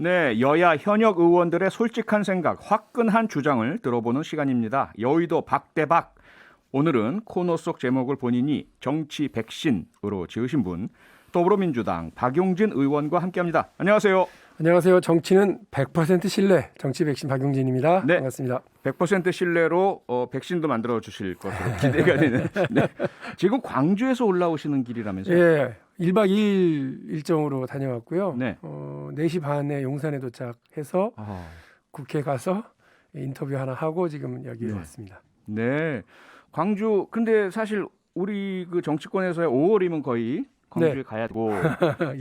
네, 여야 현역 의원들의 솔직한 생각, 화끈한 주장을 들어보는 시간입니다. 여의도 박대박. 오늘은 코너 속 제목을 본인이 정치 백신으로 지으신 분, 더불어민주당 박용진 의원과 함께합니다. 안녕하세요. 안녕하세요. 정치는 100% 신뢰, 정치 백신 박용진입니다. 네, 반갑습니다. 100% 신뢰로 백신도 만들어 주실 것으로 기대가 되는. 네. 지금 광주에서 올라오시는 길이라면서요? 예, 1박 2일 일정으로 다녀왔고요. 네. 4시 반에 용산에 도착해서 아, 국회 가서 인터뷰 하나 하고 지금 여기 네. 왔습니다. 네. 광주, 근데 사실 우리 그 정치권에서의 5월이면 거의 광주에 네. 가야 되고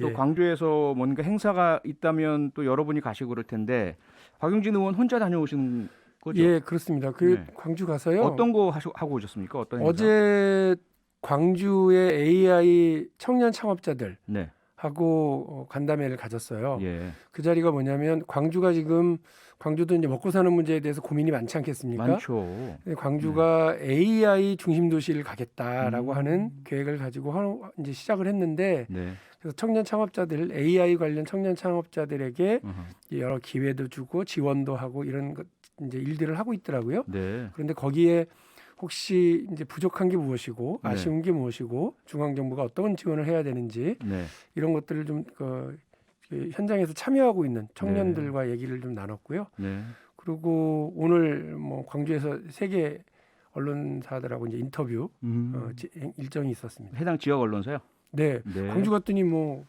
또 예. 광주에서 뭔가 행사가 있다면 또 여러분이 가시고 그럴 텐데 박용진 의원 혼자 다녀오신 거죠? 예, 그렇습니다. 네. 광주 가서요. 어떤 거 하고 오셨습니까? 어떤 행사? 어제 광주의 AI 청년 창업자들 네. 하고 간담회를 가졌어요. 예. 그 자리가 뭐냐면 광주가 지금 광주도 이제 먹고 사는 문제에 대해서 고민이 많지 않겠습니까? 많죠. 근데 광주가 AI 중심 도시를 가겠다라고 하는 음. 계획을 가지고 이제 시작을 했는데 네. 그래서 청년 창업자들 AI 관련 청년 창업자들에게 어허. 여러 기회도 주고 지원도 하고 이런 이제 일들을 하고 있더라고요. 네. 그런데 거기에 혹시 이제 부족한 게 무엇이고 네. 아쉬운 게 무엇이고 중앙 정부가 어떤 지원을 해야 되는지 네. 이런 것들을 좀 현장에서 참여하고 있는 청년들과 얘기를 좀 나눴고요. 네. 그리고 오늘 뭐 광주에서 세계 언론사들하고 이제 인터뷰 일정이 있었습니다. 해당 지역 언론사요? 네, 네. 광주 갔더니 뭐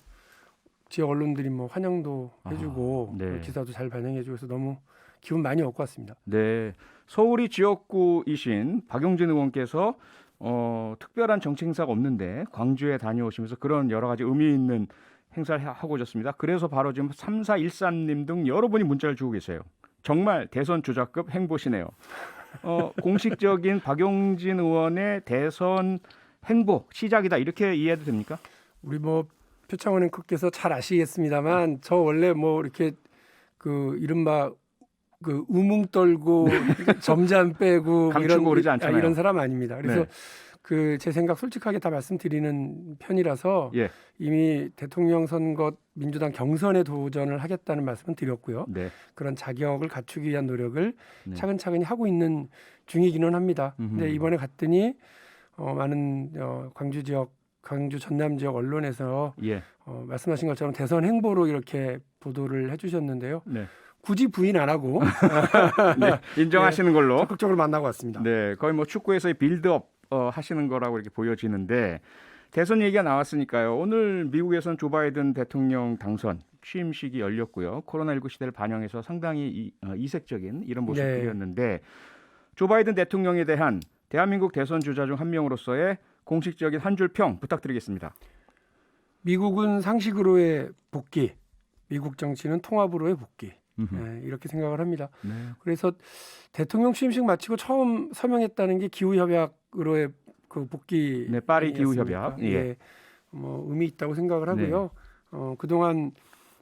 지역 언론들이 뭐 환영도 아, 해주고 네. 기사도 잘 반영해주고 해서 너무 기분 많이 얻고 왔습니다. 네, 서울이 지역구이신 박용진 의원께서 특별한 정치 행사가 없는데 광주에 다녀오시면서 그런 여러 가지 의미 있는 행사를 하고 오셨습니다. 그래서 바로 지금 3413님 등 여러분이 문자를 주고 계세요. 정말 대선 주자급 행보시네요. 공식적인 박용진 의원의 대선 행보 시작이다 이렇게 이해해도 됩니까? 우리 뭐 표창원 앵커께서 잘 아시겠습니다만 저 원래 뭐 이렇게 그 이른바 그 우뭉 떨고 점잖 빼고 감추고 그러지 않잖아요. 이런 사람 아닙니다. 그래서 네. 그 제 생각 솔직하게 다 말씀드리는 편이라서 예. 이미 대통령 선거 민주당 경선에 도전을 하겠다는 말씀은 드렸고요. 네. 그런 자격을 갖추기 위한 노력을 네. 차근차근히 하고 있는 중이기는 합니다. 근데 음흠. 이번에 갔더니 많은 광주 지역, 광주 전남 지역 언론에서 예. 말씀하신 것처럼 대선 행보로 이렇게 보도를 해주셨는데요. 네. 굳이 부인 안 하고 네. 인정하시는 걸로. 적극적으로 만나고 왔습니다. 네, 거의 뭐 축구에서의 빌드업 하시는 거라고 이렇게 보여지는데 대선 얘기가 나왔으니까요. 오늘 미국에서는 조 바이든 대통령 당선 취임식이 열렸고요. 코로나19 시대를 반영해서 상당히 이색적인 이런 모습들이었는데 조 바이든 대통령에 대한 대한민국 대선 주자 중 한 명으로서의 공식적인 한 줄 평 부탁드리겠습니다. 미국은 상식으로의 복귀, 미국 정치는 통합으로의 복귀. 네, 이렇게 생각을 합니다. 네. 그래서 대통령 취임식 마치고 처음 서명했다는 게 기후협약으로의 그 복귀. 네, 파리 기후협약. 예. 예, 뭐 의미 있다고 생각을 하고요. 그동안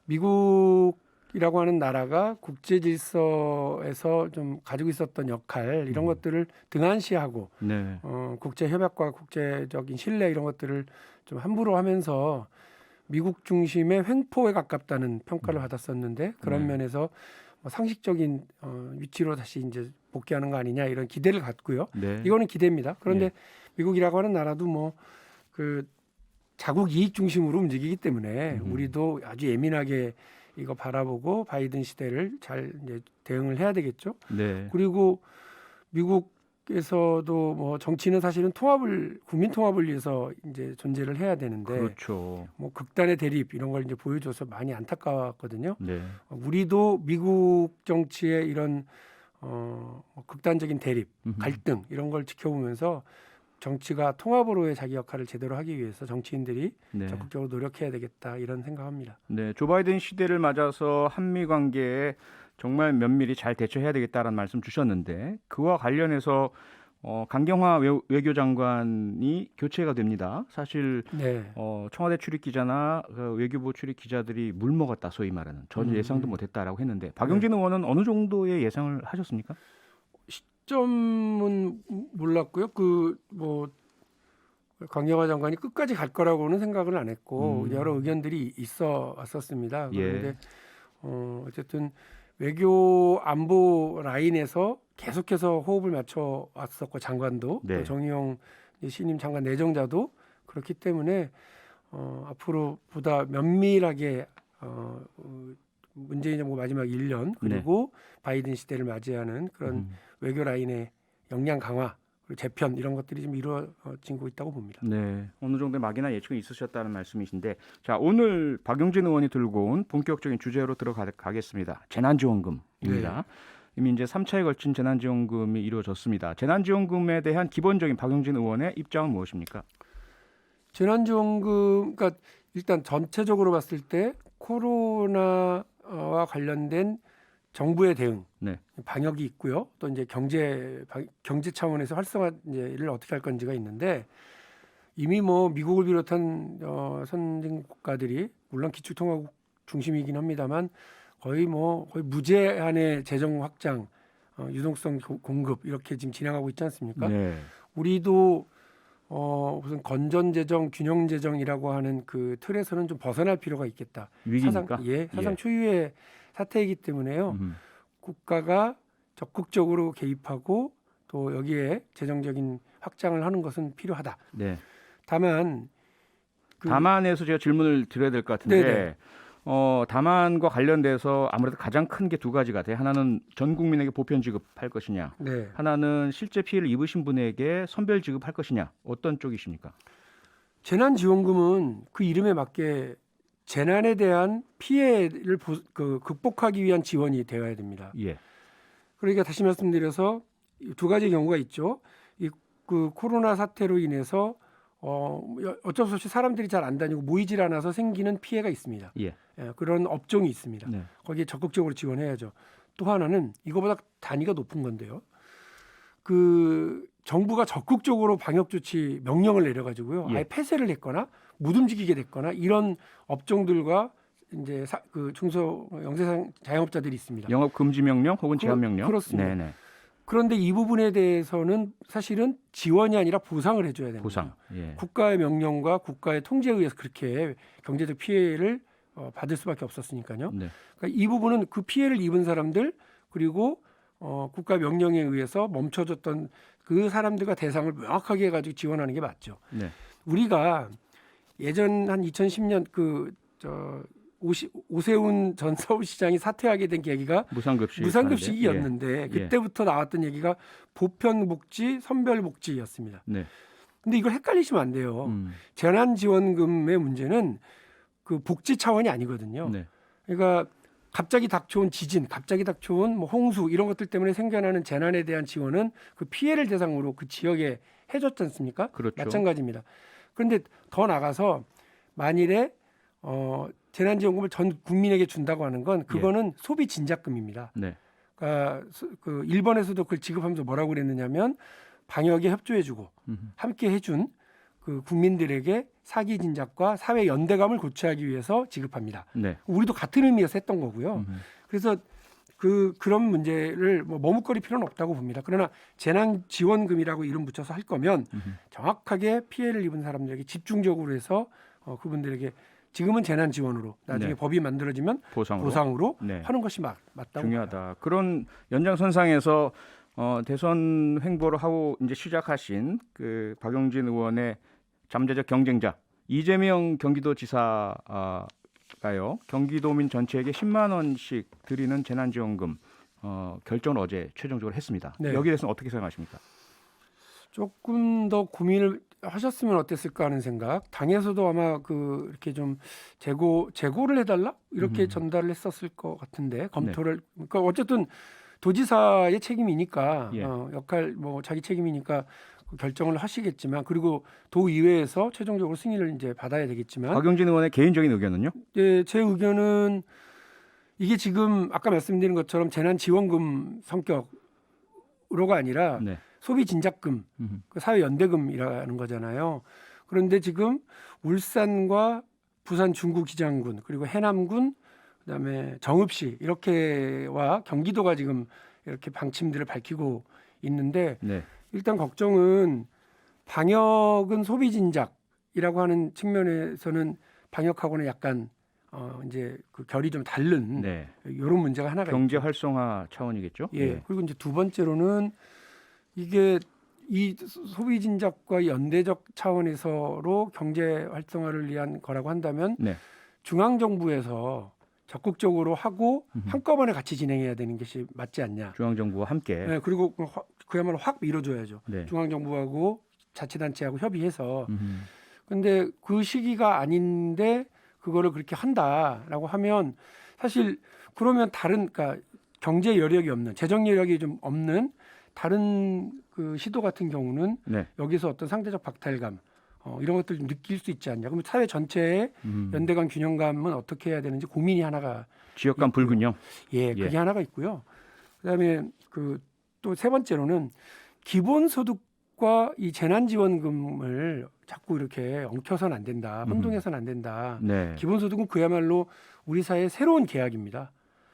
미국이라고 하는 나라가 국제 질서에서 좀 가지고 있었던 역할 이런 것들을 등한시하고 네. 국제 협약과 국제적인 신뢰 이런 것들을 좀 함부로 하면서 미국 중심의 횡포에 가깝다는 평가를 받았었는데 그런 네. 면에서 뭐 상식적인 위치로 다시 이제 복귀하는 거 아니냐 이런 기대를 갖고요. 네. 이거는 기대입니다. 그런데 예. 미국이라고 하는 나라도 뭐 그 자국 이익 중심으로 움직이기 때문에 우리도 아주 예민하게 이거 바라보고 바이든 시대를 잘 이제 대응을 해야 되겠죠. 네. 그리고 미국에서도 뭐 정치는 사실은 국민 통합을 위해서 이제 존재를 해야 되는데 그렇죠. 뭐 극단의 대립 이런 걸 이제 보여줘서 많이 안타까웠거든요. 네. 우리도 미국 정치의 이런 뭐 극단적인 대립, 갈등 이런 걸 지켜보면서 정치가 통합으로의 자기 역할을 제대로 하기 위해서 정치인들이 네. 적극적으로 노력해야 되겠다 이런 생각합니다. 네, 조 바이든 시대를 맞아서 한미 관계에 정말 면밀히 잘 대처해야 되겠다라는 말씀 주셨는데 그와 관련해서 강경화 외교장관이 교체가 됩니다. 사실 네. 청와대 출입 기자나 그 외교부 출입 기자들이 물 먹었다 소위 말하는 전혀 예상도 못했다라고 했는데 박용진 의원은 어느 정도의 예상을 하셨습니까? 시점은 몰랐고요. 그 뭐 강경화 장관이 끝까지 갈 거라고는 생각을 안 했고 여러 의견들이 있어 왔었습니다. 그런데 어쨌든 외교 안보 라인에서 계속해서 호흡을 맞춰 왔었고 장관도 네. 또 정의용 신임 장관 내정자도 그렇기 때문에 앞으로 보다 면밀하게 문재인 정부 마지막 1년 그리고 바이든 시대를 맞이하는 그런 외교 라인의 역량 강화 그리고 재편 이런 것들이 좀 이루어지고 있다고 봅니다. 네, 어느 정도의 막연한 예측은 있으셨다는 말씀이신데, 자 오늘 박용진 의원이 들고 온 본격적인 주제로 들어가겠습니다. 재난지원금입니다. 이미 이제 3차에 걸친 재난지원금이 이루어졌습니다. 재난지원금에 대한 기본적인 박용진 의원의 입장은 무엇입니까? 재난지원금, 그러니까 일단 전체적으로 봤을 때 코로나와 관련된 정부의 대응, 네. 방역이 있고요. 또 이제 경제 차원에서 활성화를 어떻게 할 건지가 있는데 이미 뭐 미국을 비롯한 선진 국가들이 물론 기축통화국 중심이긴 합니다만 거의 무제한의 재정 확장, 유동성 공급 이렇게 지금 진행하고 있지 않습니까? 네. 우리도 무슨 건전 재정, 균형 재정이라고 하는 그 틀에서는 좀 벗어날 필요가 있겠다. 위기니까. 사상 초유의 사태이기 때문에요. 국가가 적극적으로 개입하고 또 여기에 재정적인 확장을 하는 것은 필요하다. 네. 다만 다만에서 제가 질문을 드려야 될 것 같은데, 네네. 다만과 관련돼서 아무래도 가장 큰 게 두 가지 같아요. 하나는 전 국민에게 보편 지급할 것이냐, 네. 하나는 실제 피해를 입으신 분에게 선별 지급할 것이냐, 어떤 쪽이십니까? 재난지원금은 그 이름에 맞게 재난에 대한 피해를 극복하기 위한 지원이 되어야 됩니다. 예. 그러니까 다시 말씀드려서 두 가지 경우가 있죠. 그 코로나 사태로 인해서 어쩔 수 없이 사람들이 잘 안 다니고 모이질 않아서 생기는 피해가 있습니다. 예. 그런 업종이 있습니다. 네. 거기에 적극적으로 지원해야죠. 또 하나는 이거보다 단위가 높은 건데요. 그 정부가 적극적으로 방역 조치 명령을 내려가지고요. 예. 아예 폐쇄를 했거나 못 움직이게 됐거나 이런 업종들과 이제 그 중소 영세 자영업자들이 있습니다. 영업 금지 명령 혹은 제한 명령. 그렇습니다. 네네. 그런데 이 부분에 대해서는 사실은 지원이 아니라 보상을 해줘야 됩니다. 보상. 예. 국가의 명령과 국가의 통제에 의해서 그렇게 경제적 피해를 받을 수밖에 없었으니까요. 네. 그러니까 이 부분은 그 피해를 입은 사람들 그리고 국가 명령에 의해서 멈춰졌던 그 사람들과 대상을 명확하게 해가지고 지원하는 게 맞죠. 네. 우리가 예전 한 2010년 오세훈 전 서울시장이 사퇴하게 된 계기가 무상급식이었는데 그때부터 나왔던 얘기가 보편복지, 선별복지였습니다. 네. 근데 이걸 헷갈리시면 안 돼요. 재난지원금의 문제는 그 복지 차원이 아니거든요. 네. 그러니까 갑자기 닥쳐온 지진, 갑자기 닥쳐온 홍수 이런 것들 때문에 생겨나는 재난에 대한 지원은 그 피해를 대상으로 그 지역에 해줬지 않습니까? 그렇죠. 마찬가지입니다. 그런데 더 나가서 만일에 재난지원금을 전 국민에게 준다고 하는 건 그거는 소비 진작금입니다. 네. 그러니까 그 일본에서도 그걸 지급하면서 뭐라고 그랬느냐면 방역에 협조해주고 함께 해준 그 국민들에게 사기 진작과 사회 연대감을 고취하기 위해서 지급합니다. 네. 우리도 같은 의미에서 했던 거고요. 그래서 그런 문제를 머뭇거릴 필요는 없다고 봅니다. 그러나 재난지원금이라고 이름 붙여서 할 거면 정확하게 피해를 입은 사람들에게 집중적으로 해서 그분들에게 지금은 재난지원으로 나중에 네. 법이 만들어지면 보상으로 네. 하는 것이 맞다고 중요하다. 봅니다. 그런 연장선상에서 대선 행보를 하고 이제 시작하신 그 박용진 의원의 잠재적 경쟁자 이재명 경기도지사가요. 경기도민 전체에게 10만 원씩 드리는 재난지원금 결정을 어제 최종적으로 했습니다. 네. 여기에 대해서는 어떻게 생각하십니까? 조금 더 고민을 하셨으면 어땠을까 하는 생각. 당에서도 아마 이렇게 좀 재고를 해달라 이렇게 전달을 했었을 것 같은데 검토를. 그러니까 어쨌든 도지사의 책임이니까 예. 역할 자기 책임이니까 결정을 하시겠지만 그리고 도의회에서 최종적으로 승인을 이제 받아야 되겠지만. 박용진 의원의 개인적인 의견은요? 네, 제 의견은 이게 지금 아까 말씀드린 것처럼 재난지원금 성격으로가 아니라. 네. 소비 진작금, 사회 연대금이라는 거잖아요. 그런데 지금 울산과 부산 중구기장군 그리고 해남군 그다음에 정읍시 이렇게와 경기도가 지금 이렇게 방침들을 밝히고 있는데 네. 일단 걱정은 방역은 소비 진작이라고 하는 측면에서는 방역하고는 약간 이제 그 결이 좀 다른 네. 이런 문제가 하나가 경제 있죠. 활성화 차원이겠죠. 예. 그리고 이제 두 번째로는 이게 이 소비 진작과 연대적 차원에서로 경제 활성화를 위한 거라고 한다면 네. 중앙 정부에서 적극적으로 하고 음흠. 한꺼번에 같이 진행해야 되는 것이 맞지 않냐. 중앙 정부와 함께. 네, 그리고 그야말로 확 밀어줘야죠. 네. 중앙 정부하고 자치단체하고 협의해서. 음흠. 근데 그 시기가 아닌데 그거를 그렇게 한다라고 하면 사실 그러면 다른 그러니까 경제 여력이 없는 재정 여력이 좀 없는 다른 그 시도 같은 경우는 네. 여기서 어떤 상대적 박탈감 이런 것들 좀 느낄 수 있지 않냐. 그러면 사회 전체의 연대 간 균형감은 어떻게 해야 되는지 고민이 하나가 지역 간 불균형. 예, 그게 하나가 있고요. 그다음에 그 또 세 번째로는 기본소득과 이 재난지원금을 자꾸 이렇게 엉켜서는 안 된다, 혼동해서는 안 된다. 네. 기본소득은 그야말로 우리 사회의 새로운 계약입니다.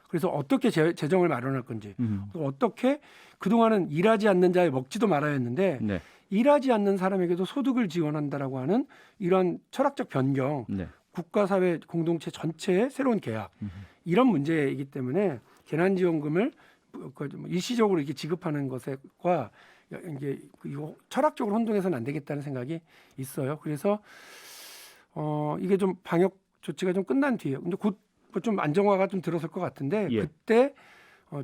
그래서 어떻게 재정을 마련할 건지, 어떻게 그동안은 일하지 않는 자에 먹지도 말아야 했는데 네. 일하지 않는 사람에게도 소득을 지원한다라고 하는 이런 철학적 변경, 네. 국가 사회 공동체 전체의 새로운 계약 이런 문제이기 때문에 재난지원금을 일시적으로 이렇게 지급하는 것과 이게 이거 철학적으로 혼동해서는 안 되겠다는 생각이 있어요. 그래서 이게 좀 방역 조치가 좀 끝난 뒤에, 근데 곧 좀 안정화가 좀 들어설 것 같은데 예. 그때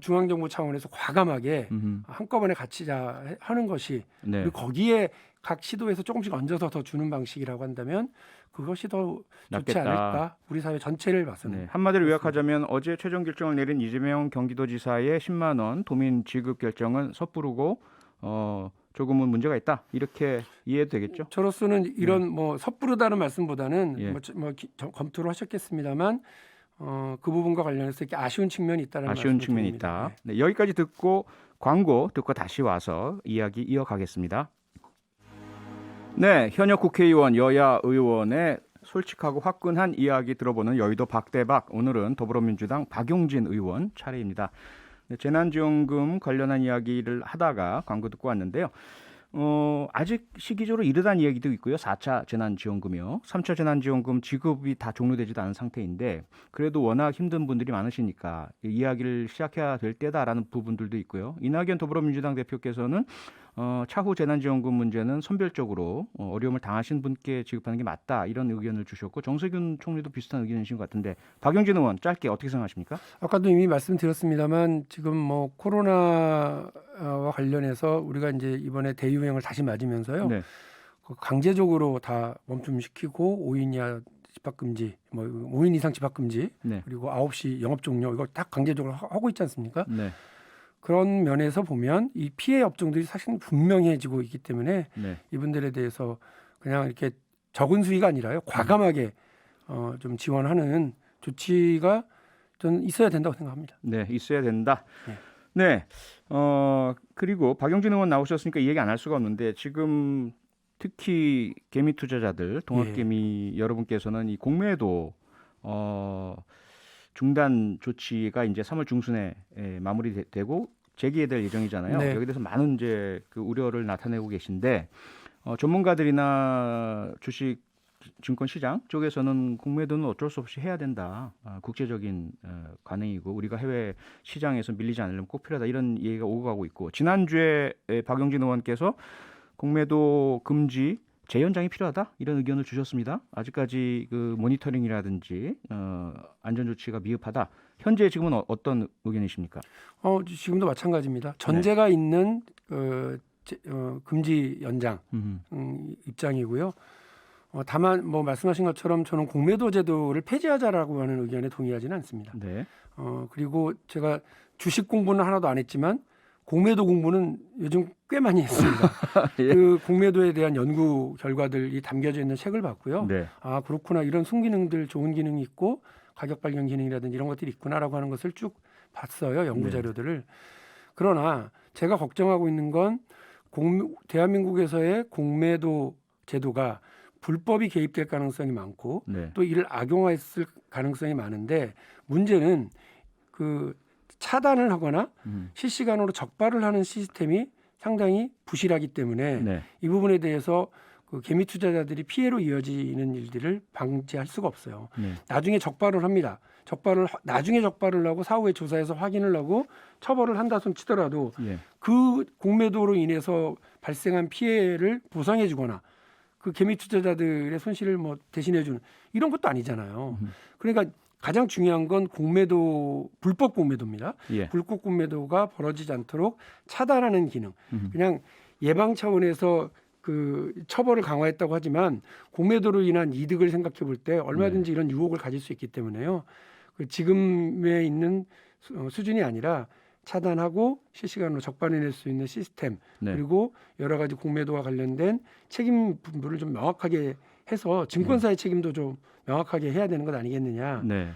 중앙정부 차원에서 과감하게 한꺼번에 같이 하는 것이 네. 그리고 거기에 각 시도에서 조금씩 얹어서 더 주는 방식이라고 한다면 그것이 더 좋지 낫겠다. 않을까. 우리 사회 전체를 봐서는. 네. 한마디로 요약하자면 어제 최종 결정을 내린 이재명 경기도지사의 10만 원 도민 지급 결정은 섣부르고 조금은 문제가 있다. 이렇게 이해해도 되겠죠? 저로서는 이런 뭐 섣부르다는 말씀보다는 예. 검토를 하셨겠습니다만 그 부분과 관련해서 이렇게 아쉬운 측면이 있다는 아쉬운 말씀을 측면이 드립니다. 있다. 네, 여기까지 듣고 광고 듣고 다시 와서 이야기 이어가겠습니다. 네, 현역 국회의원 여야 의원의 솔직하고 화끈한 이야기 들어보는 여의도 박대박. 오늘은 더불어민주당 박용진 의원 차례입니다. 네, 재난지원금 관련한 이야기를 하다가 광고 듣고 왔는데요. 아직 시기적으로 이르다는 이야기도 있고요. 4차 재난지원금이요. 3차 재난지원금 지급이 다 종료되지도 않은 상태인데 그래도 워낙 힘든 분들이 많으시니까 이야기를 시작해야 될 때다라는 부분들도 있고요. 이낙연 더불어민주당 대표께서는 차후 재난지원금 문제는 선별적으로 어려움을 당하신 분께 지급하는 게 맞다 이런 의견을 주셨고 정세균 총리도 비슷한 의견이신 것 같은데 박용진 의원 짧게 어떻게 생각하십니까? 아까도 이미 말씀드렸습니다만 지금 뭐 코로나와 관련해서 우리가 이제 이번에 대유행을 다시 맞으면서요. 네. 강제적으로 다 멈춤시키고 5인 이하 집합금지, 뭐 5인 이상 집합금지, 네. 그리고 9시 영업 종료 이거 다 강제적으로 하고 있지 않습니까? 네. 그런 면에서 보면 이 피해 업종들이 사실 분명해지고 있기 때문에 네. 이분들에 대해서 그냥 이렇게 적은 수위가 아니라요 과감하게 좀 지원하는 조치가 저는 있어야 된다고 생각합니다. 네, 있어야 된다. 네. 네. 그리고 박용진 의원 나오셨으니까 이 얘기 안 할 수가 없는데 지금 특히 개미 투자자들, 동학개미 여러분께서는 이 공매도 중단 조치가 이제 3월 중순에 마무리되고 재개될 예정이잖아요. 네. 여기 대해서 많은 이제 그 우려를 나타내고 계신데 전문가들이나 주식 증권 시장 쪽에서는 공매도는 어쩔 수 없이 해야 된다. 국제적인 관행이고 우리가 해외 시장에서 밀리지 않으려면 꼭 필요하다. 이런 얘기가 오고 가고 있고 지난주에 박용진 의원께서 공매도 금지 재연장이 필요하다. 이런 의견을 주셨습니다. 아직까지 그 모니터링이라든지 안전 조치가 미흡하다. 현재 지금은 어떤 의견이십니까? 지금도 마찬가지입니다. 전제가 있는 금지 연장 입장이고요. 다만 뭐 말씀하신 것처럼 저는 공매도 제도를 폐지하자라고 하는 의견에 동의하지는 않습니다. 네. 그리고 제가 주식 공부는 하나도 안 했지만 공매도 공부는 요즘 꽤 많이 했습니다. 예. 그 공매도에 대한 연구 결과들이 담겨져 있는 책을 봤고요. 네. 아 그렇구나 이런 순기능들 좋은 기능이 있고 가격 발견 기능이라든지 이런 것들이 있구나라고 하는 것을 쭉 봤어요. 연구 자료들을. 그러나 제가 걱정하고 있는 건 대한민국에서의 공매도 제도가 불법이 개입될 가능성이 많고 네. 또 이를 악용했을 가능성이 많은데 문제는 그 차단을 하거나 실시간으로 적발을 하는 시스템이 상당히 부실하기 때문에 네. 이 부분에 대해서 그 개미 투자자들이 피해로 이어지는 일들을 방지할 수가 없어요. 네. 나중에 적발을 합니다. 나중에 적발을 하고 사후에 조사해서 확인을 하고 처벌을 한다 손 치더라도 예. 그 공매도로 인해서 발생한 피해를 보상해 주거나 그 개미 투자자들의 손실을 뭐 대신해 주는 이런 것도 아니잖아요. 그러니까 가장 중요한 건 불법 공매도입니다. 예. 불법 공매도가 벌어지지 않도록 차단하는 기능. 음. 그냥 예방 차원에서 그 처벌을 강화했다고 하지만 공매도로 인한 이득을 생각해 볼 때 얼마든지 이런 유혹을 가질 수 있기 때문에요. 그 지금에 있는 수준이 아니라 차단하고 실시간으로 적발해낼 수 있는 시스템 네. 그리고 여러 가지 공매도와 관련된 책임 분부를 좀 명확하게 해서 증권사의 책임도 좀 명확하게 해야 되는 것 아니겠느냐. 네.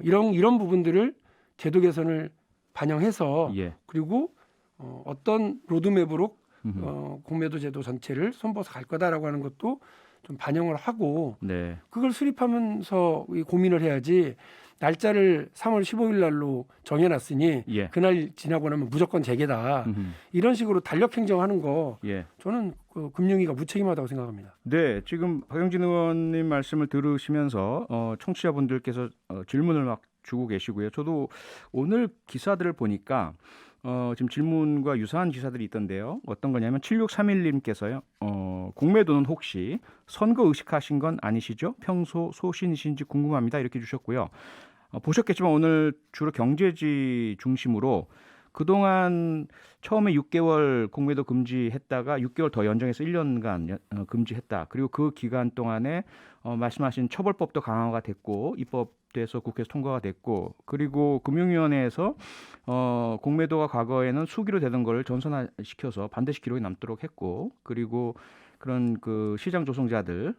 이런 부분들을 제도 개선을 반영해서 예. 그리고 어떤 로드맵으로 음흠. 공매도 제도 전체를 손봐서 갈 거다라고 하는 것도 좀 반영을 하고 네. 그걸 수립하면서 이 고민을 해야지 날짜를 3월 15일 날로 정해놨으니 예. 그날 지나고 나면 무조건 재개다. 음흠. 이런 식으로 달력 행정하는 거 예. 저는 그 금융위가 무책임하다고 생각합니다. 네, 지금 박용진 의원님 말씀을 들으시면서 청취자분들께서 질문을 막 주고 계시고요. 저도 오늘 기사들을 보니까 지금 질문과 유사한 기사들이 있던데요. 어떤 거냐면 7631님께서요. 공매도는 혹시 선거 의식하신 건 아니시죠? 평소 소신이신지 궁금합니다. 이렇게 주셨고요. 보셨겠지만 오늘 주로 경제지 중심으로 그동안 처음에 6개월 공매도 금지했다가 6개월 더 연장해서 1년간 금지했다. 그리고 그 기간 동안에 말씀하신 처벌법도 강화가 됐고 입법돼서 국회에서 통과가 됐고 그리고 금융위원회에서 공매도가 과거에는 수기로 되던 걸 전선화시켜서 반드시 기록이 남도록 했고 그리고 그런 그 시장 조성자들의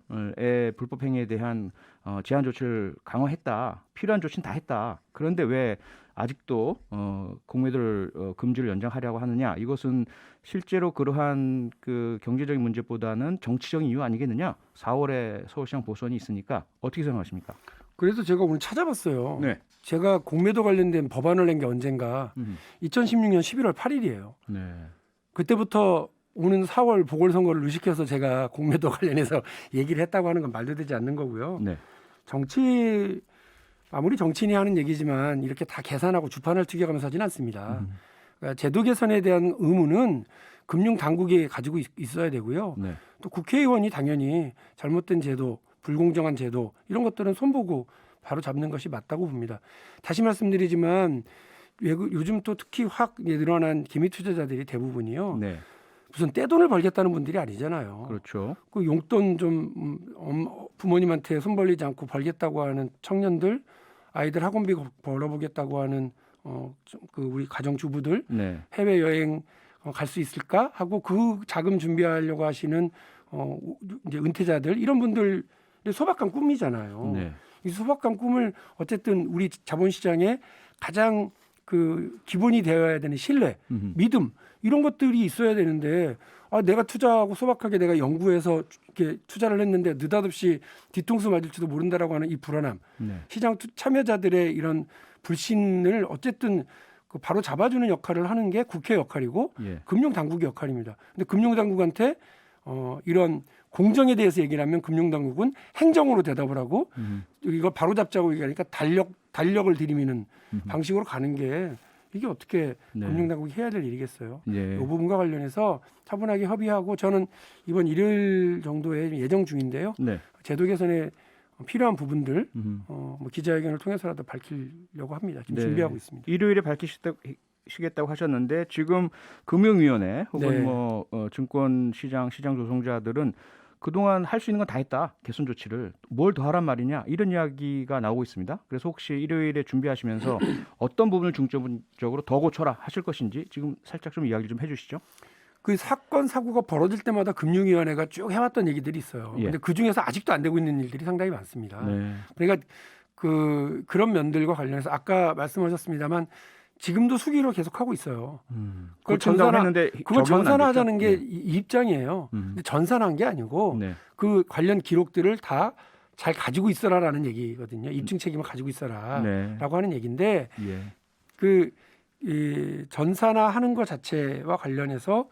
불법 행위에 대한 제한 조치를 강화했다. 필요한 조치는 다 했다. 그런데 왜 아직도 공매도를 금지를 연장하려고 하느냐? 이것은 실제로 그러한 그 경제적인 문제보다는 정치적인 이유 아니겠느냐? 4월에 서울시장 보선이 있으니까 어떻게 생각하십니까? 그래서 제가 오늘 찾아봤어요. 네. 제가 공매도 관련된 법안을 낸 게 언젠가 2016년 11월 8일이에요. 네. 그때부터 오는 4월 보궐선거를 의식해서 제가 공매도 관련해서 얘기를 했다고 하는 건 말도 되지 않는 거고요. 네. 아무리 정치인이 하는 얘기지만 이렇게 다 계산하고 주판을 튀겨가면서 하진 않습니다. 그러니까 제도 개선에 대한 의무는 금융 당국이 가지고 있어야 되고요. 네. 또 국회의원이 당연히 잘못된 제도, 불공정한 제도 이런 것들은 손보고 바로 잡는 것이 맞다고 봅니다. 다시 말씀드리지만 요즘 또 특히 확 늘어난 기미 투자자들이 대부분이요. 네. 무슨 떼돈을 벌겠다는 분들이 아니잖아요. 그렇죠. 그 용돈 좀 부모님한테 손 벌리지 않고 벌겠다고 하는 청년들, 아이들 학원비 벌어보겠다고 하는 그 우리 가정주부들 네. 해외 여행 갈 수 있을까 하고 그 자금 준비하려고 하시는 이제 은퇴자들 이런 분들의 소박한 꿈이잖아요. 네. 이 소박한 꿈을 어쨌든 우리 자본시장에 가장 그 기본이 되어야 되는 신뢰, 믿음 이런 것들이 있어야 되는데 내가 투자하고 소박하게 내가 연구해서 이렇게 투자를 했는데 느닷없이 뒤통수 맞을지도 모른다라고 하는 이 불안함, 네. 시장 참여자들의 이런 불신을 어쨌든 그 바로 잡아주는 역할을 하는 게 국회 역할이고 예. 금융당국의 역할입니다. 근데 금융당국한테 이런 공정에 대해서 얘기를 하면 금융당국은 행정으로 대답을 하고 이걸 바로 잡자고 얘기하니까 달력을 들이미는 방식으로 가는 게 이게 어떻게 네. 금융당국이 해야 될 일이겠어요. 예. 이 부분과 관련해서 차분하게 협의하고 저는 이번 일요일 정도에 예정 중인데요. 네. 제도 개선에 필요한 부분들 뭐 기자회견을 통해서라도 밝히려고 합니다. 지금 네. 준비하고 있습니다. 일요일에 밝히시겠다고 하셨는데 지금 금융위원회 혹은 네. 뭐 증권시장 시장 조성자들은 그동안 할 수 있는 건 다 했다. 개선 조치를. 뭘 더 하란 말이냐. 이런 이야기가 나오고 있습니다. 그래서 혹시 일요일에 준비하시면서 어떤 부분을 중점적으로 더 고쳐라 하실 것인지 지금 살짝 좀 이야기 좀 해주시죠. 그 사건 사고가 벌어질 때마다 금융위원회가 쭉 해왔던 얘기들이 있어요. 예. 근데 그 중에서 아직도 안 되고 있는 일들이 상당히 많습니다. 네. 그러니까 그런 면들과 관련해서 아까 말씀하셨습니다만 지금도 수기로 계속 하고 있어요. 그걸 했는데 그걸 전산화하자는 게 이 입장이에요. 근데 전산한 게 아니고 네. 그 관련 기록들을 다 잘 가지고 있어라라는 얘기거든요. 입증 책임을 가지고 있어라라고 네. 하는 얘기인데 예. 이 전산화하는 것 자체와 관련해서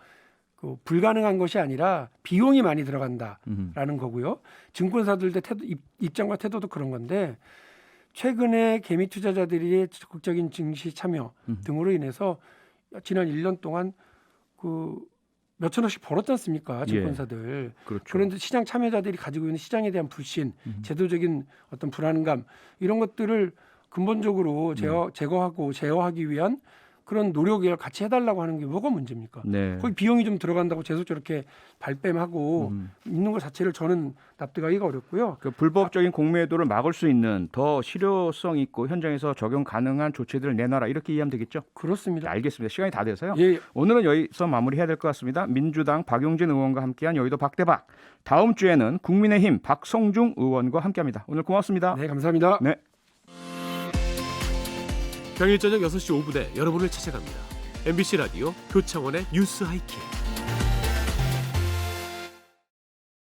그 불가능한 것이 아니라 비용이 많이 들어간다라는 음. 거고요. 증권사들의 입장과 태도도 그런 건데 최근에 개미 투자자들이 적극적인 증시 참여 등으로 인해서 지난 1년 동안 그 몇천억씩 벌었지 않습니까? 증권사들. 그렇죠. 그런데 시장 참여자들이 가지고 있는 시장에 대한 불신, 제도적인 어떤 불안감 이런 것들을 근본적으로 제거하고 제어하기 위한 그런 노력을 같이 해달라고 하는 게 뭐가 문제입니까? 네. 거기 비용이 좀 들어간다고 계속 저렇게 발뺌하고 있는 것 자체를 저는 납득하기가 어렵고요. 그 불법적인 공매도를 막을 수 있는 더 실효성 있고 현장에서 적용 가능한 조치들을 내놔라 이렇게 이해하면 되겠죠? 네, 그렇습니다. 알겠습니다. 시간이 다 돼서요. 예, 오늘은 여기서 마무리해야 될 것 같습니다. 민주당 박용진 의원과 함께한 여의도 박대박. 다음 주에는 국민의힘 박성중 의원과 함께합니다. 오늘 고맙습니다. 네, 감사합니다. 네. 평일 저녁 6시 5분에 여러분을 찾아갑니다. MBC 라디오 표창원의 뉴스 하이킥.